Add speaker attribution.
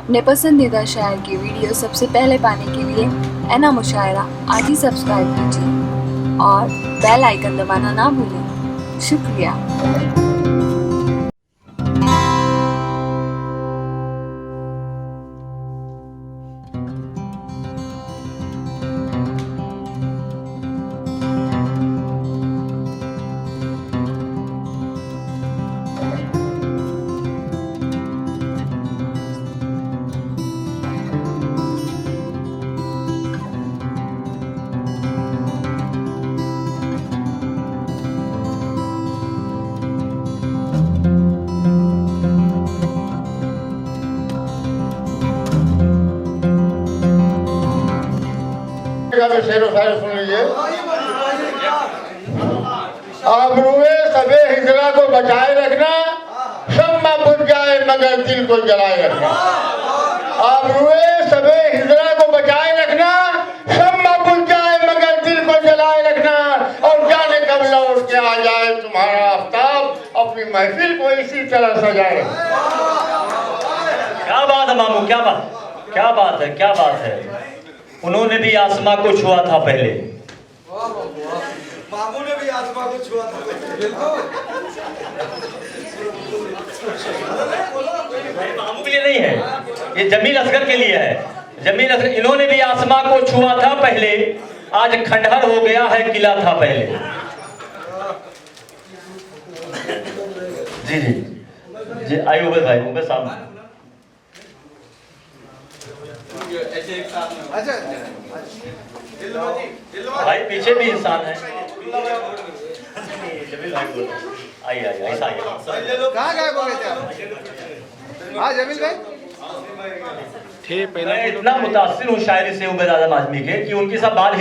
Speaker 1: अपने पसंदीदा शायर की वीडियो सबसे पहले पाने के लिए एना मुशायरा आज ही सब्सक्राइब कीजिए और बेल आइकन दबाना ना भूलें। शुक्रिया।
Speaker 2: शेर शायर सुन लीजिए। आबरूए सबे हिजरा को बचाए रखना, शम्मा बुझ जाए मगर दिल को जलाए रखना। आबरूए सबे हिजरा को बचाए रखना, शम्मा बुझ जाए मगर दिल को जलाए रखना। और जाने कब लौट के आ जाए तुम्हारा आफ्ताब, अपनी महफिल को इसी तरह सजाए।
Speaker 3: क्या बात है मामू, क्या बात है, क्या बात है। उन्होंने भी आसमां को छुआ था पहले।
Speaker 4: मामू ने भी आसमां को छुआ था पहले।
Speaker 3: मामू के लिए नहीं है, ये जमील असगर के लिए है। जमील असगर, इन्होंने भी आसमां को छुआ था पहले, आज खंडहर हो गया है किला था पहले। जी जी जी, आइए उबेद भाई, उबेद साहब।
Speaker 4: अच्छा
Speaker 3: भाई पीछे भी इंसान है। जमील भाई बोलो, आइए आइए, ऐसा आइए।
Speaker 4: कहाँ गायब हो गए थे आप? हाँ जमील भाई,
Speaker 3: मैं इतना मुतासिर हूँ शायरी से उबेद आजम आजमी के कि उनकी सब बात